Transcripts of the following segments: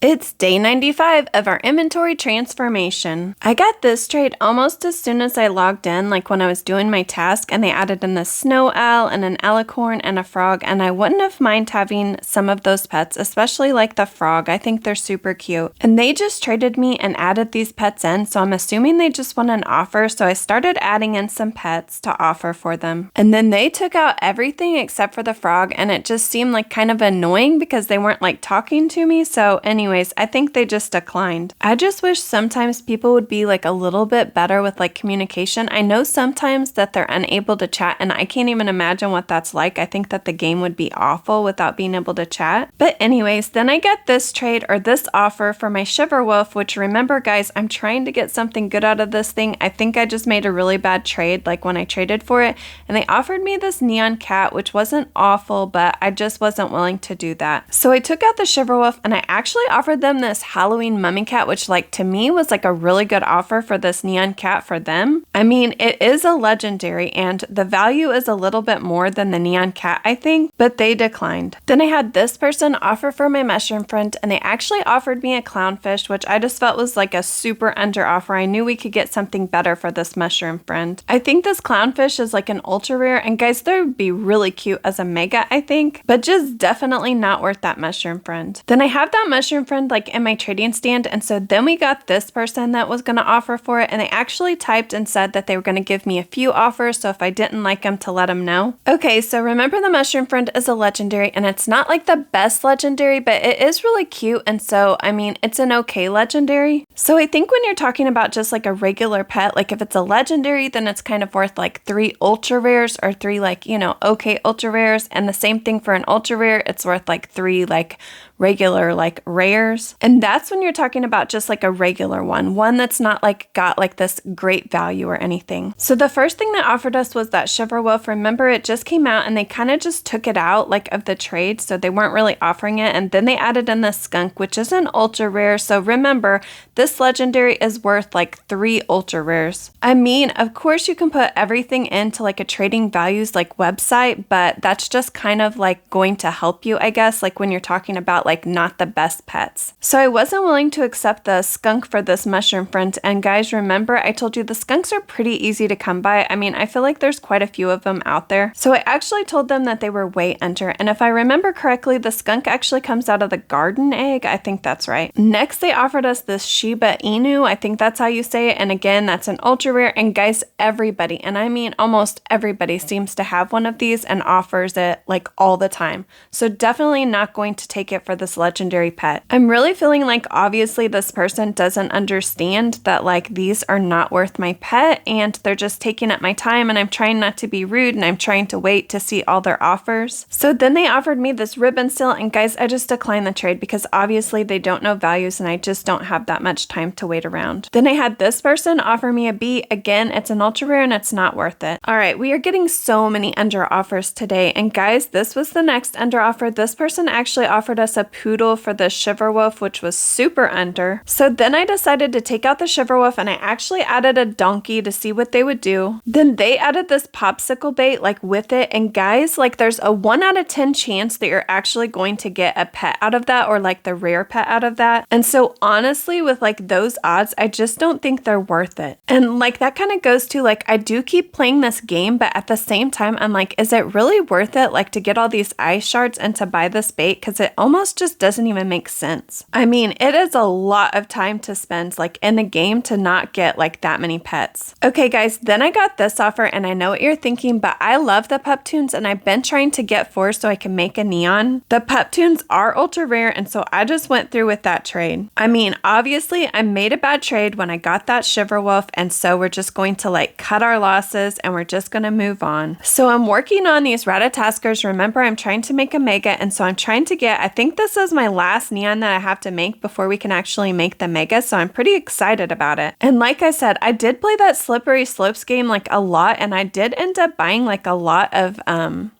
It's day 95 of our inventory transformation. I got this trade almost as soon as I logged in, like when I was doing my task, and they added in a snow owl and an alicorn and a frog, and I wouldn't have minded having some of those pets, especially like the frog. I think they're super cute. And they just traded me and added these pets in, so I'm assuming they just want an offer, so I started adding in some pets to offer for them. And then they took out everything except for the frog, and it just seemed like kind of annoying because they weren't like talking to me, so anyways, I think they just declined. I just wish sometimes people would be like a little bit better with like communication. I know sometimes that they're unable to chat, and I can't even imagine what that's like. I think that the game would be awful without being able to chat. But anyways, then I get this trade or this offer for my Shiver Wolf, which remember guys, I'm trying to get something good out of this thing. I think I just made a really bad trade like when I traded for it, and they offered me this neon cat, which wasn't awful, but I just wasn't willing to do that. So I took out the Shiver Wolf and I actually offered them this Halloween mummy cat, which like to me was like a really good offer for this neon cat for them. I mean, it is a legendary and the value is a little bit more than the neon cat, I think, but they declined. Then I had this person offer for my mushroom friend, and they actually offered me a clownfish, which I just felt was like a super under offer. I knew we could get something better for this mushroom friend. I think this clownfish is like an ultra rare, and guys, they would be really cute as a mega, I think, but just definitely not worth that mushroom friend. Then I have that mushroom friend like in my trading stand, and so then we got this person that was going to offer for it, and they actually typed and said that they were going to give me a few offers, so if I didn't like them to let them know. Okay, so remember the mushroom friend is a legendary, and it's not like the best legendary, but it is really cute, and so I mean it's an okay legendary. So I think when you're talking about just like a regular pet, like if it's a legendary, then it's kind of worth like 3 ultra rares or 3 like, you know, okay ultra rares, and the same thing for an ultra rare, it's worth like 3 like regular like rares. And that's when you're talking about just like a regular one that's not like got like this great value or anything. So the first thing they offered us was that Shiver Wolf. Remember, it just came out and they kind of just took it out like of the trade, so they weren't really offering it. And then they added in the skunk, which is an ultra rare. So remember, this legendary is worth like 3 ultra rares. I mean, of course you can put everything into like a trading values like website, but that's just kind of like going to help you, I guess, like when you're talking about like not the best pets. So I wasn't willing to accept the skunk for this mushroom friend. And guys, remember I told you the skunks are pretty easy to come by. I mean, I feel like there's quite a few of them out there. So I actually told them that they were way under. And if I remember correctly, the skunk actually comes out of the garden egg. I think that's right. Next, they offered us this Shiba Inu. I think that's how you say it. And again, that's an ultra rare. And guys, everybody, and I mean almost everybody, seems to have one of these and offers it like all the time. So definitely not going to take it for this legendary pet. I'm really feeling like obviously this person doesn't understand that like these are not worth my pet, and they're just taking up my time, and I'm trying not to be rude, and I'm trying to wait to see all their offers. So then they offered me this ribbon seal, and guys, I just declined the trade because obviously they don't know values and I just don't have that much time to wait around. Then I had this person offer me a bee. Again, it's an ultra rare and it's not worth it. All right, we are getting so many under offers today, and guys, this was the next under offer. This person actually offered us a poodle for the Shiver Wolf, which was super under. So then I decided to take out the Shiver Wolf, and I actually added a donkey to see what they would do. Then they added this popsicle bait like with it, and guys, like there's a 1 out of 10 chance that you're actually going to get a pet out of that, or like the rare pet out of that. And so honestly, with like those odds, I just don't think they're worth it. And like that kind of goes to like, I do keep playing this game, but at the same time, I'm like, is it really worth it like to get all these ice shards and to buy this bait? Because it almost just doesn't even make sense. I mean, it is a lot of time to spend like in the game to not get like that many pets. Okay guys, then I got this offer, and I know what you're thinking, but I love the pup tunes and I've been trying to get 4 so I can make a neon. The pup tunes are ultra rare, and so I just went through with that trade. I mean, obviously I made a bad trade when I got that Shiver Wolf, and so we're just going to like cut our losses and we're just going to move on. So I'm working on these Ratataskers. Remember, I'm trying to make a mega, and so I'm trying to get, I think this is my last neon that I have to make before we can actually make the mega, so I'm pretty excited about it. And like I said, I did play that Slippery Slopes game like a lot, and I did end up buying like a lot of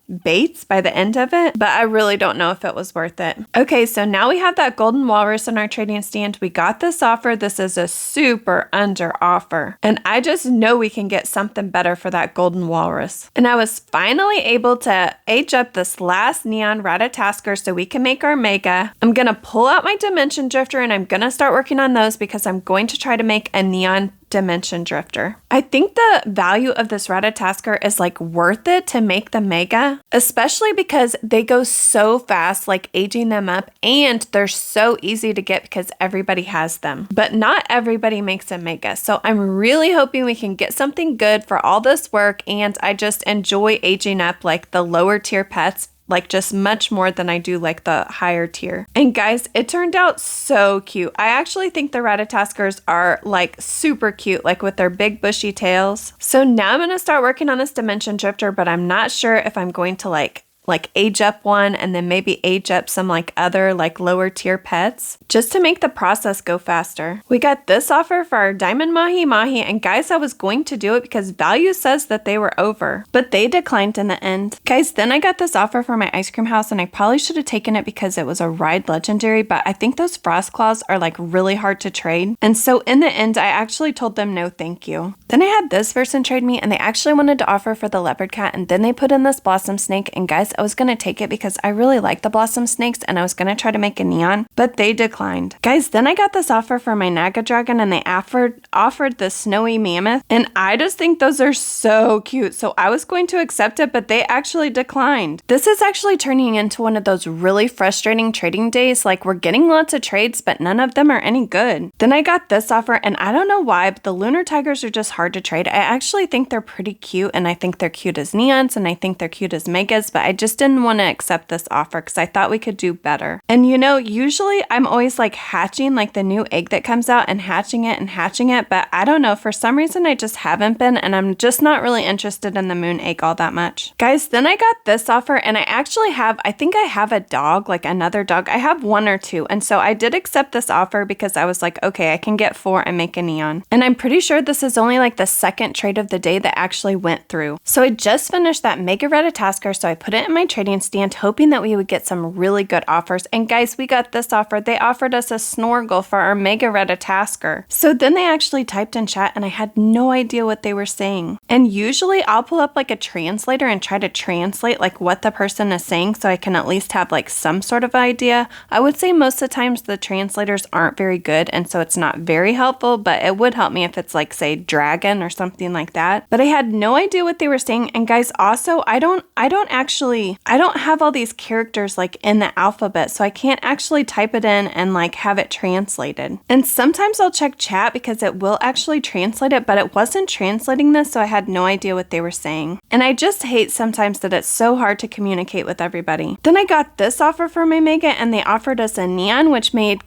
baits by the end of it, but I really don't know if it was worth it. Okay, so now we have that golden walrus in our trading stand. We got this offer. This is a super under offer, and I just know we can get something better for that golden walrus. And I was finally able to age up this last neon Ratatasker so we can make our mega. I'm gonna pull out my dimension drifter and I'm gonna start working on those because I'm going to try to make a neon dimension drifter. I think the value of this Ratatasker is like worth it to make the mega, especially because they go so fast, like aging them up, and they're so easy to get because everybody has them. But not everybody makes a mega, so I'm really hoping we can get something good for all this work, and I just enjoy aging up like the lower tier pets, like just much more than I do like the higher tier. And guys, it turned out so cute. I actually think the Ratataskers are like super cute, like with their big bushy tails. So now I'm gonna start working on this dimension drifter, but I'm not sure if I'm going to like age up one and then maybe age up some like other like lower tier pets just to make the process go faster. We got this offer for our diamond mahi mahi, and guys, I was going to do it because value says that they were over, but they declined in the end. Guys, then I got this offer for my ice cream house, and I probably should have taken it because it was a ride legendary, but I think those frost claws are like really hard to trade, and so in the end I actually told them no thank you. Then I had this person trade me, and they actually wanted to offer for the leopard cat, and then they put in this blossom snake, and guys, I was gonna take it because I really like the blossom snakes and I was gonna try to make a neon, but they declined. Guys, then I got this offer for my Naga dragon, and they offered the snowy mammoth, and I just think those are so cute, so I was going to accept it, but they actually declined. This is actually turning into one of those really frustrating trading days, like we're getting lots of trades, but none of them are any good. Then I got this offer, and I don't know why, but the lunar tigers are just hard to trade. I actually think they're pretty cute, and I think they're cute as neons, and I think they're cute as megas, but I just didn't want to accept this offer because I thought we could do better. And you know, usually I'm always like hatching like the new egg that comes out and hatching it, but I don't know, for some reason I just haven't been, and I'm just not really interested in the moon egg all that much. Guys, then I got this offer, and I think I have a dog, like another dog. I have one or two, and so I did accept this offer because I was like, okay, I can get 4 and make a neon. And I'm pretty sure this is only like the second trade of the day that actually went through. So I just finished that mega Ratatasker, so I put it in my trading stand hoping that we would get some really good offers. And guys, we got this offer. They offered us a Snorgle for our mega Ratatasker. So then they actually typed in chat, and I had no idea what they were saying. And usually I'll pull up like a translator and try to translate like what the person is saying so I can at least have like some sort of idea. I would say most of the times the translators aren't very good, and so it's not very helpful, but it would help me if it's like, say, dragon or something like that. But I had no idea what they were saying. And guys, also I don't have all these characters like in the alphabet, so I can't actually type it in and like have it translated. And sometimes I'll check chat because it will actually translate it, but it wasn't translating this, so I had no idea what they were saying. And I just hate sometimes that it's so hard to communicate with everybody. Then I got this offer for my mega, and they offered us a neon, which made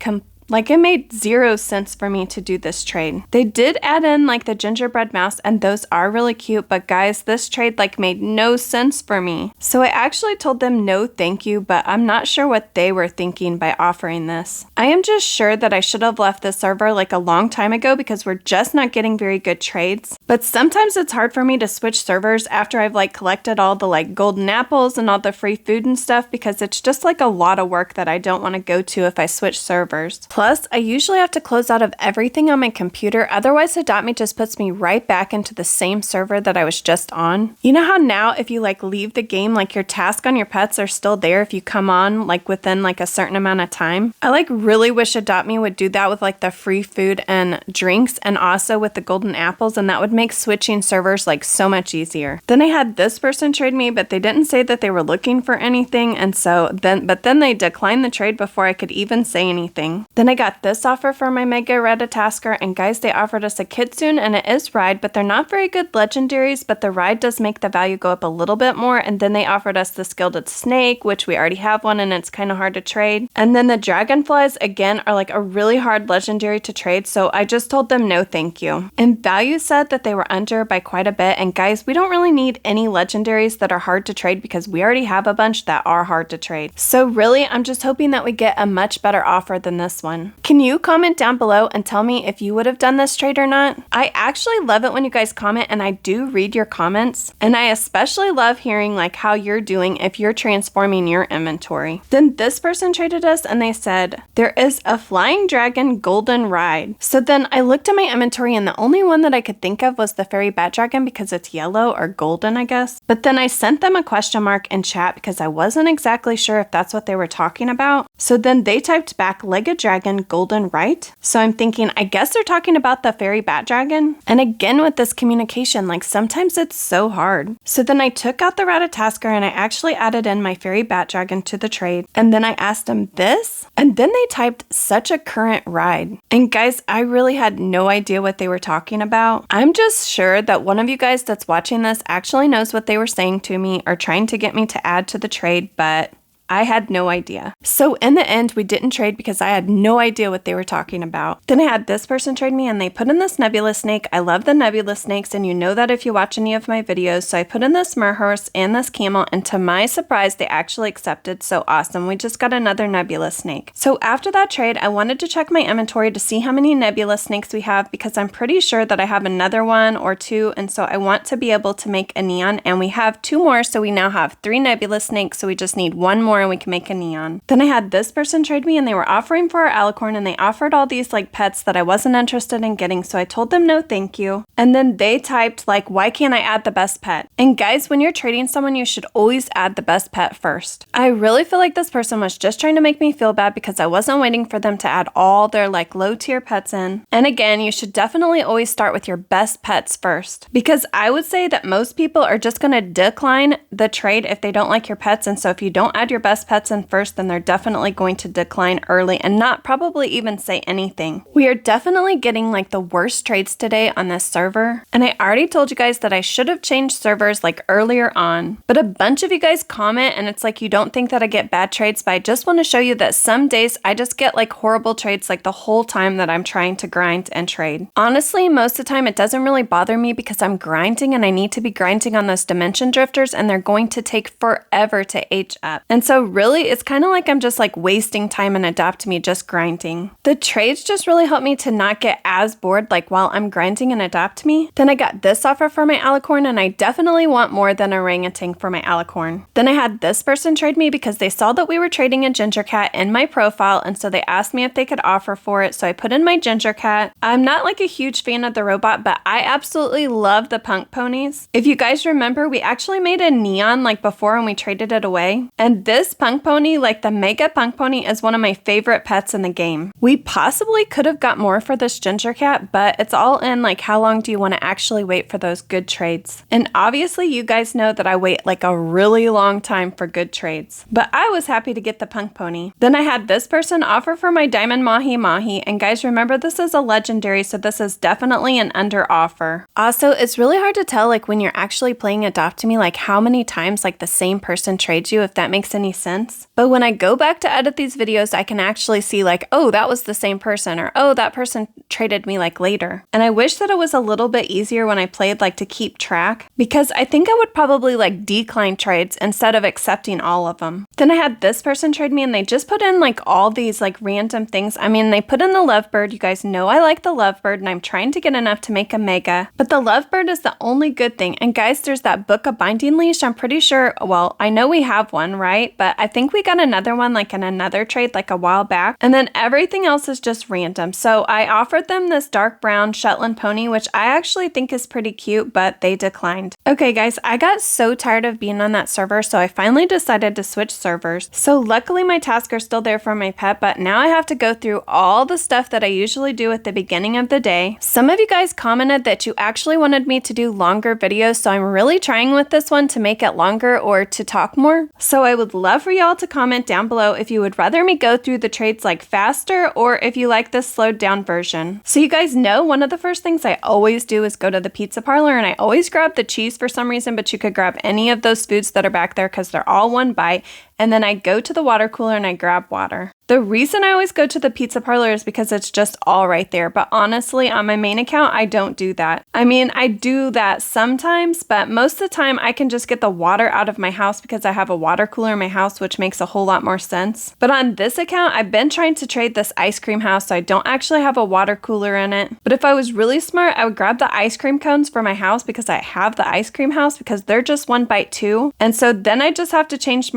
it made 0 sense for me to do this trade. They did add in like the gingerbread mouse, and those are really cute, but guys, this trade like made no sense for me. So I actually told them no thank you, but I'm not sure what they were thinking by offering this. I am just sure that I should have left the server like a long time ago because we're just not getting very good trades. But sometimes it's hard for me to switch servers after I've like collected all the like golden apples and all the free food and stuff, because it's just like a lot of work that I don't want to go to if I switch servers. Plus, I usually have to close out of everything on my computer, otherwise adoptme just puts me right back into the same server that I was just on. You know how now if you like leave the game, like your task on your pets are still there if you come on like within like a certain amount of time? I like really wish adoptme would do that with like the free food and drinks, and also with the golden apples, and that would make switching servers like so much easier. Then I had this person trade me, but they didn't say that they were looking for anything, and so then they declined the trade before I could even say anything. Then I got this offer for my mega Ratatasker, and guys, they offered us a kitsune, and it is ride, but they're not very good legendaries, but the ride does make the value go up a little bit more. And then they offered us the skilded snake, which we already have one, and it's kind of hard to trade. And then the dragonflies again are like a really hard legendary to trade, so I just told them no thank you. And value said that that they were under by quite a bit. And guys, we don't really need any legendaries that are hard to trade because we already have a bunch that are hard to trade. So really, I'm just hoping that we get a much better offer than this one. Can you comment down below and tell me if you would have done this trade or not? I actually love it when you guys comment, and I do read your comments. And I especially love hearing like how you're doing if you're transforming your inventory. Then this person traded us and they said, there is a flying dragon golden ride. So then I looked at my inventory and the only one that I could think of was the fairy bat dragon because it's yellow or golden, I guess. But then I sent them a question mark in chat because I wasn't exactly sure if that's what they were talking about. So then they typed back legged dragon golden right. So I'm thinking, I guess they're talking about the fairy bat dragon. And again with this communication, like sometimes it's so hard. So then I took out the Ratatasker and I actually added in my fairy bat dragon to the trade. And then I asked them this, and then they typed such a current ride. And guys, I really had no idea what they were talking about. I'm just sure that one of you guys that's watching this actually knows what they were saying to me or trying to get me to add to the trade, but I had no idea. So in the end, we didn't trade because I had no idea what they were talking about. Then I had this person trade me and they put in this nebula snake. I love the nebula snakes and you know that if you watch any of my videos. So I put in this merhorse and this camel, and to my surprise, they actually accepted. So awesome. We just got another nebula snake. So after that trade, I wanted to check my inventory to see how many nebula snakes we have because I'm pretty sure that I have another one or two. And so I want to be able to make a neon, and we have 2 more. So we now have 3 nebula snakes. So we just need 1 more and we can make a neon. Then I had this person trade me and they were offering for our alicorn, and they offered all these like pets that I wasn't interested in getting. So I told them no thank you. And then they typed like, why can't I add the best pet? And guys, when you're trading someone, you should always add the best pet first. I really feel like this person was just trying to make me feel bad because I wasn't waiting for them to add all their like low tier pets in. And again, you should definitely always start with your best pets first, because I would say that most people are just going to decline the trade if they don't like your pets. And so if you don't add your best pets in first, then they're definitely going to decline early and not probably even say anything. We are definitely getting like the worst trades today on this server. And I already told you guys that I should have changed servers like earlier on, but a bunch of you guys comment and it's like you don't think that I get bad trades, but I just want to show you that some days I just get like horrible trades like the whole time that I'm trying to grind and trade. Honestly, most of the time it doesn't really bother me because I'm grinding and I need to be grinding on those dimension drifters and they're going to take forever to H up. And so really it's kind of like I'm just like wasting time in adoptme just grinding. The trades just really help me to not get as bored like while I'm grinding in adoptme. Then I got this offer for my alicorn and I definitely want more than orangutan for my alicorn. Then I had this person trade me because they saw that we were trading a ginger cat in my profile, and so they asked me if they could offer for it. So I put in my ginger cat. I'm not like a huge fan of the robot, but I absolutely love the punk ponies. If you guys remember, we actually made a neon like before and we traded it away. And this punk pony, like the mega punk pony, is one of my favorite pets in the game. We possibly could have got more for this ginger cat, but it's all in like how long do you want to actually wait for those good trades. And obviously you guys know that I wait like a really long time for good trades, but I was happy to get the punk pony. Then I had this person offer for my diamond mahi mahi, and guys, remember this is a legendary, so this is definitely an under offer. Also, it's really hard to tell like when you're actually playing adoptme like how many times like the same person trades you, if that makes any sense. But when I go back to edit these videos, I can actually see like, oh, that was the same person, or oh, that person traded me like later. And I wish that it was a little bit easier when I played like to keep track, because I think I would probably like decline trades instead of accepting all of them. Then I had this person trade me and they just put in like all these like random things. I mean, they put in the lovebird. You guys know I like the lovebird and I'm trying to get enough to make a mega, but the lovebird is the only good thing. And guys, there's that book of binding leash. I'm pretty sure, well, I know we have one, right? But I think we got another one like in another trade like a while back. And then everything else is just random. So I offered them this dark brown Shetland pony, which I actually think is pretty cute, but they declined. Okay guys, I got so tired of being on that server, so I finally decided to switch servers. So luckily my tasks are still there for my pet, but now I have to go through all the stuff that I usually do at the beginning of the day. Some of you guys commented that you actually wanted me to do longer videos, so I'm really trying with this one to make it longer or to talk more. So I would love for y'all to comment down below if you would rather me go through the trades like faster or if you like this slowed down version. So you guys know one of the first things I always do is go to the pizza parlor, and I always grab the cheese for some reason, but you could grab any of those foods that are back there because they're all one bite. and then I go to the water cooler and I grab water. The reason I always go to the pizza parlor is because it's just all right there, but honestly, on my main account, I don't do that. I mean, I do that sometimes, but most of the time I can just get the water out of my house because I have a water cooler in my house, which makes a whole lot more sense. But on this account, I've been trying to trade this ice cream house, so I don't actually have a water cooler in it. But if I was really smart, I would grab the ice cream cones for my house because I have the ice cream house because they're just 1 bite too. And so then I just have to change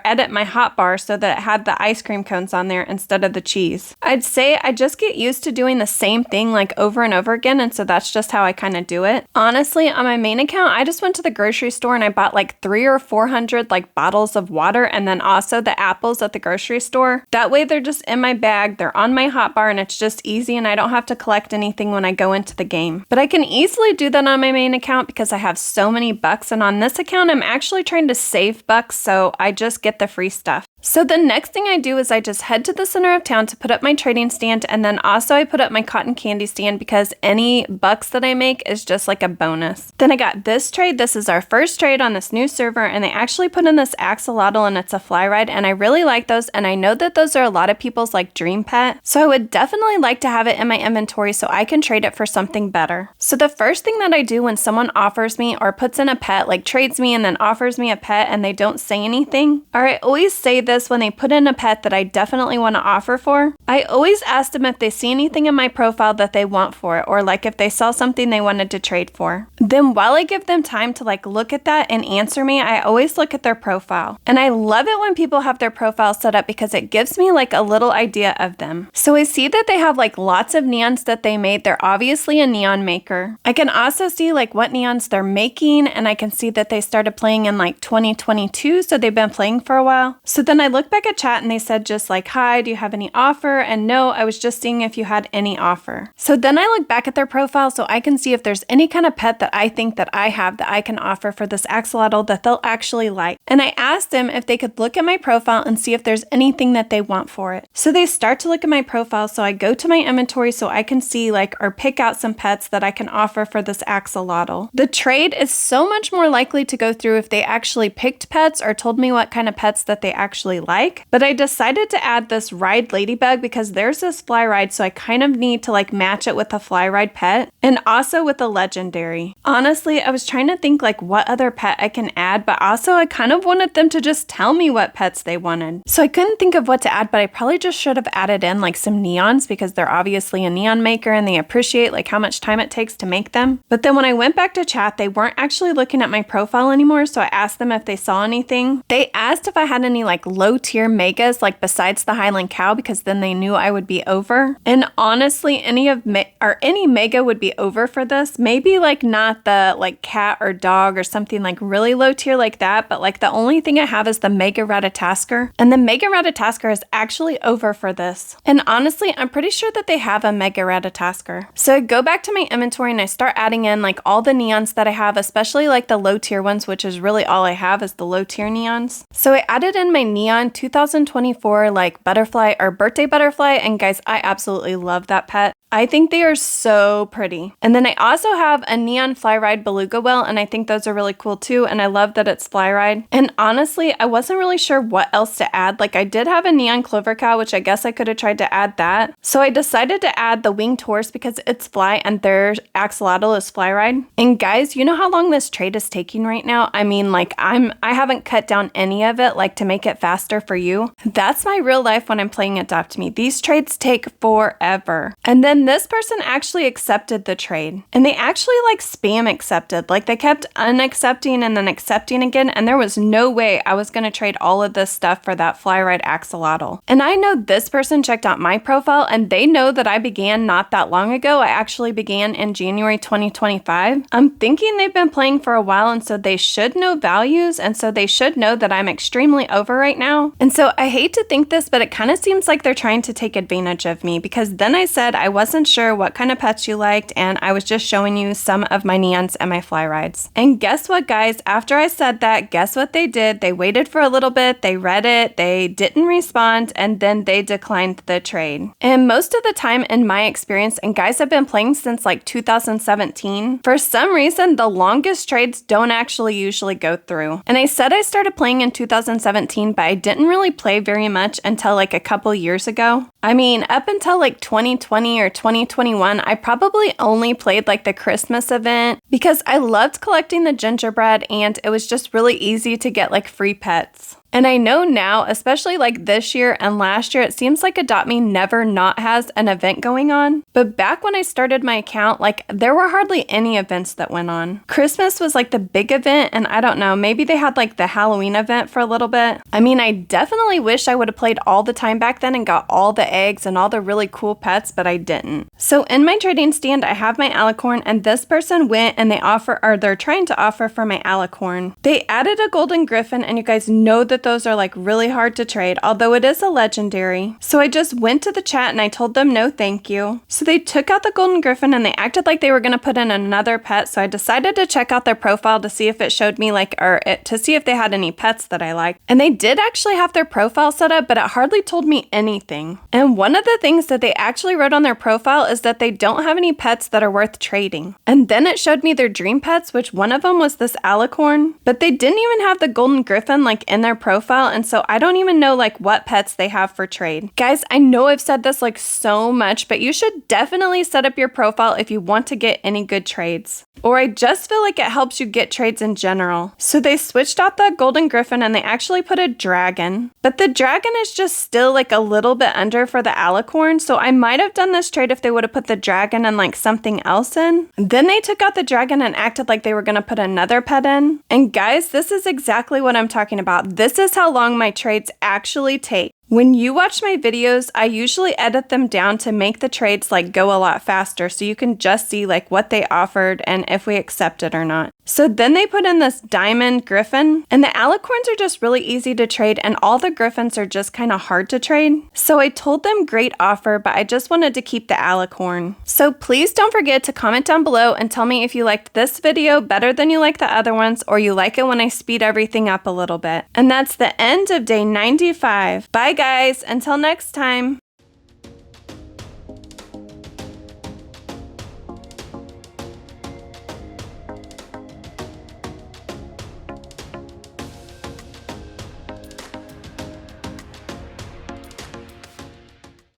edit my hot bar so that it had the ice cream cones on there instead of the cheese. I'd say I just get used to doing the same thing like over and over again, and so that's just how I kind of do it. Honestly, on my main account, I just went to the grocery store and I bought like 300 or 400 like bottles of water, and then also the apples at the grocery store. That way they're just in my bag, they're on my hot bar, and it's just easy and I don't have to collect anything when I go into the game. But I can easily do that on my main account because I have so many bucks, and on this account I'm actually trying to save bucks, so I just get the free stuff. So the next thing I do is I just head to the center of town to put up my trading stand, and then also I put up my cotton candy stand because any bucks that I make is just like a bonus. Then I got this trade. This is our first trade on this new server, and they actually put in this axolotl and it's a fly ride, and I really like those, and I know that those are a lot of people's like dream pet, so I would definitely like to have it in my inventory so I can trade it for something better. So the first thing that I do when someone offers me or puts in a pet, like trades me and then offers me a pet and they don't say anything, or I always say this when they put in a pet that I definitely want to offer for, I always ask them if they see anything in my profile that they want for it, or like if they saw something they wanted to trade for. Then while I give them time to like look at that and answer me, I always look at their profile. And I love it when people have their profile set up because it gives me like a little idea of them. So I see that they have like lots of neons that they made. They're obviously a neon maker. I can also see like what neons they're making, and I can see that they started playing in like 2022, so they've been playing for a while. So then I look back at chat and they said just like, hi, do you have any offer? And no, I was just seeing if you had any offer. So then I look back at their profile so I can see if there's any kind of pet that I think that I have that I can offer for this axolotl that they'll actually like. And I asked them if they could look at my profile and see if there's anything that they want for it. So they start to look at my profile, so I go to my inventory so I can see like or pick out some pets that I can offer for this axolotl. The trade is so much more likely to go through if they actually picked pets or told me what kind of pets that they actually like. But I decided to add this ride ladybug because there's this fly ride, so I kind of need to like match it with a fly ride pet and also with a legendary. Honestly, I was trying to think like what other pet I can add, but also I kind of wanted them to just tell me what pets they wanted. So I couldn't think of what to add, but I probably just should have added in like some neons because they're obviously a neon maker and they appreciate like how much time it takes to make them. But then when I went back to chat, they weren't actually looking at my profile anymore, so I asked them if they saw anything. They asked if I had any like low tier megas like besides the Highland Cow because then they knew I would be over. And honestly, any mega would be over for this. Maybe like not the like cat or dog or something like really low tier like that, but like the only thing I have is the Mega Ratatasker, and the Mega Ratatasker is actually over for this. And honestly, I'm pretty sure that they have a Mega Ratatasker. So I go back to my inventory and I start adding in like all the neons that I have, especially like the low tier ones, which is really all I have is the low tier neons. So I added in my neon 2024 like butterfly or birthday butterfly, and guys, I absolutely love that pet. I think they are so pretty. And then I also have a neon fly ride beluga whale, and I think those are really cool too, and I love that it's fly ride. And honestly, I wasn't really sure what else to add. Like I did have a neon clover cow, which I guess I could have tried to add that. So I decided to add the winged horse because it's fly and their axolotl is fly ride. And guys, you know how long this trade is taking right now? I mean, like I haven't cut down any of it like to make it faster for you. That's my real life when I'm playing Adopt Me. These trades take forever. And then this person actually accepted the trade, and they actually like spam accepted. Like they kept unaccepting and then accepting again, and there was no way I was going to trade all of this stuff for that fly ride axolotl. And I know this person checked out my profile and they know that I began not that long ago. I actually began in January 2025. I'm thinking they've been playing for a while, and so they should know values, and so they should know that I'm extremely over right now. And so I hate to think this, but it kind of seems like they're trying to take advantage of me, because then I said I wasn't sure what kind of pets you liked, and I was just showing you some of my neons and my fly rides. And guess what, guys? After I said that, guess what they did? They waited for a little bit, they read it, they didn't respond, and then they declined the trade. And most of the time in my experience, and guys, I've been playing since like 2017, for some reason the longest trades don't actually usually go through. And I said I started playing in 2017, but I didn't really play very much until like a couple years ago. I mean, up until like 2020 or 2021, I probably only played like the Christmas event because I loved collecting the gingerbread and it was just really easy to get like free pets. And I know now, especially like this year and last year, it seems like Adopt Me never not has an event going on. But back when I started my account, like there were hardly any events that went on. Christmas was like the big event, and I don't know, maybe they had like the Halloween event for a little bit. I mean, I definitely wish I would have played all the time back then and got all the eggs and all the really cool pets, but I didn't. So in my trading stand, I have my alicorn, and this person went and they're trying to offer for my alicorn. They added a golden griffin, and you guys know that those are like really hard to trade, although it is a legendary. So I just went to the chat and I told them no thank you. So they took out the golden griffin and they acted like they were going to put in another pet. So I decided to check out their profile to see if it showed me to see if they had any pets that I liked. And they did actually have their profile set up, but it hardly told me anything. And one of the things that they actually wrote on their profile is that they don't have any pets that are worth trading. And then it showed me their dream pets, which one of them was this alicorn, but they didn't even have the golden griffin like in their profile, and so I don't even know like what pets they have for trade. Guys, I know I've said this like so much, but you should definitely set up your profile if you want to get any good trades. Or I just feel like it helps you get trades in general. So they switched out the golden griffin and they actually put a dragon, but the dragon is just still like a little bit under for the alicorn, so I might have done this trade if they would have put the dragon and like something else in. Then they took out the dragon and acted like they were going to put another pet in. And guys, this is exactly what I'm talking about. This is how long my trades actually take. When you watch my videos, I usually edit them down to make the trades like go a lot faster so you can just see like what they offered and if we accept it or not. So then they put in this diamond griffin, and the alicorns are just really easy to trade and all the griffins are just kind of hard to trade. So I told them great offer, but I just wanted to keep the alicorn. So please don't forget to comment down below and tell me if you liked this video better than you like the other ones, or you like it when I speed everything up a little bit. And that's the end of day 95. Bye guys, until next time.